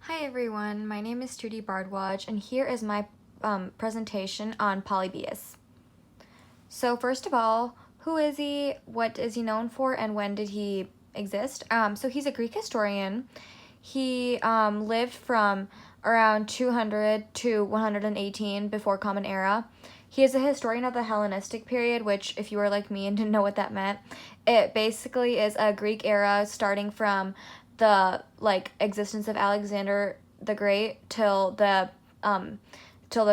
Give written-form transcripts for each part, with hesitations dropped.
Hi everyone, my name is Trudy Bardwaj, and here is my presentation on Polybius. So first of all, who is he, what is he known for, and when did he exist? So he's a Greek historian. He lived from around 200 to 118 before Common Era. He is a historian of the Hellenistic period, which, if you were like me and didn't know what that meant, it basically is a Greek era starting from the existence of Alexander the Great till the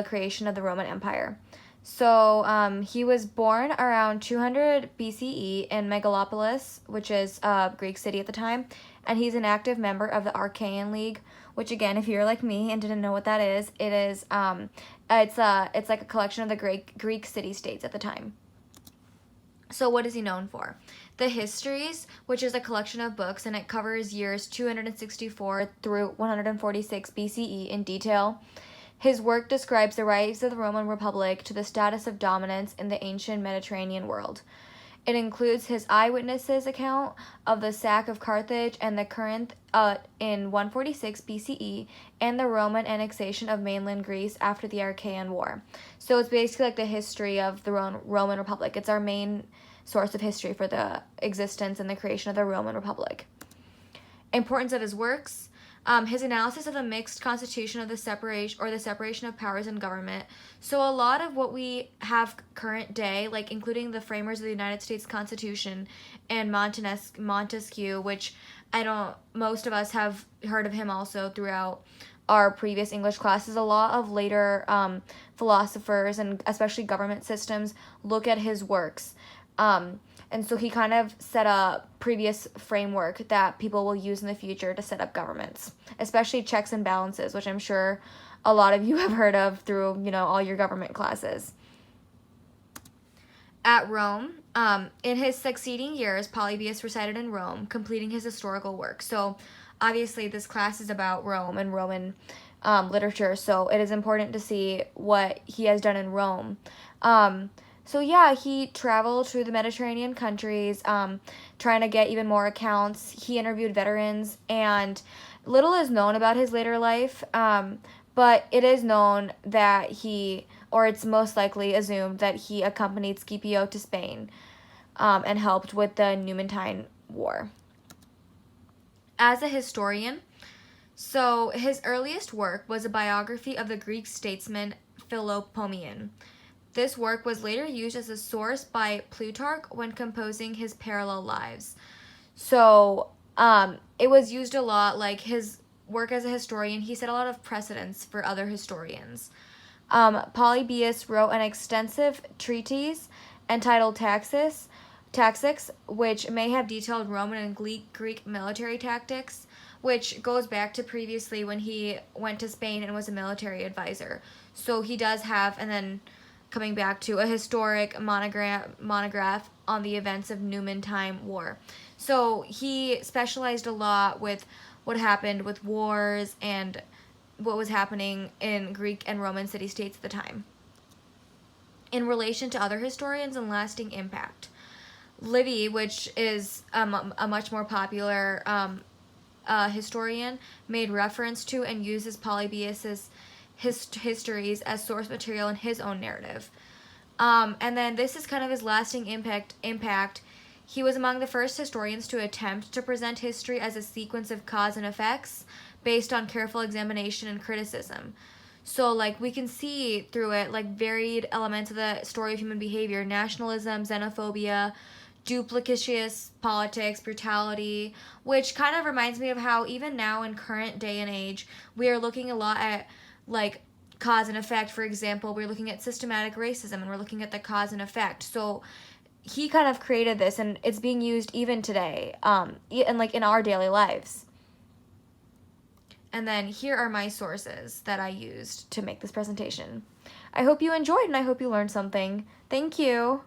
creation of the Roman Empire. So he was born around 200 BCE in Megalopolis, which is a Greek city at the time, and he's an active member of the Archaean League, which, again, if you're like me and didn't know what that is, it's like a collection of the Greek city-states at the time. So what is he known for? The Histories, which is a collection of books, and it covers years 264 through 146 BCE in detail. His work describes the rise of the Roman Republic to the status of dominance in the ancient Mediterranean world. It includes his eyewitnesses' account of the sack of Carthage and the Corinth in 146 BCE and the Roman annexation of mainland Greece after the Archaean War. So it's basically like the history of the Roman Republic. It's our main source of history for the existence and the creation of the Roman Republic. Importance of his works. His analysis of the mixed constitution of the separation of powers in government. So a lot of what we have current day, like including the framers of the United States Constitution and Montesquieu, which most of us have heard of him also throughout our previous English classes. A lot of later philosophers and especially government systems look at his works. And so he kind of set a previous framework that people will use in the future to set up governments, especially checks and balances, which I'm sure a lot of you have heard of through, all your government classes. At Rome, in his succeeding years, Polybius resided in Rome, completing his historical work. So obviously this class is about Rome and Roman literature, so it is important to see what he has done in Rome. So yeah, he traveled through the Mediterranean countries, trying to get even more accounts. He interviewed veterans, and little is known about his later life, but it is known that it's most likely assumed that he accompanied Scipio to Spain, and helped with the Numantine War. As a historian, so his earliest work was a biography of the Greek statesman Philopoemen. This work was later used as a source by Plutarch when composing his parallel lives. So it was used a lot, like his work as a historian. He set a lot of precedents for other historians. Polybius wrote an extensive treatise entitled Tacitus, which may have detailed Roman and Greek military tactics, which goes back to previously when he went to Spain and was a military advisor. So he does have, and then coming back to a historic monograph on the events of Numantine War. So he specialized a lot with what happened with wars and what was happening in Greek and Roman city-states at the time. In relation to other historians and lasting impact, Livy, which is a much more popular historian, made reference to and uses Polybius's histories as source material in his own narrative. And then this is kind of his lasting impact. He was among the first historians to attempt to present history as a sequence of cause and effects based on careful examination and criticism. So we can see through it varied elements of the story of human behavior: nationalism, xenophobia, duplicitous politics, brutality, which kind of reminds me of how even now in current day and age, we are looking a lot at cause and effect. For example, we're looking at systematic racism and we're looking at the cause and effect. So he kind of created this, and it's being used even today, and in our daily lives. And then here are my sources that I used to make this presentation. I hope you enjoyed, and I hope you learned something. Thank you.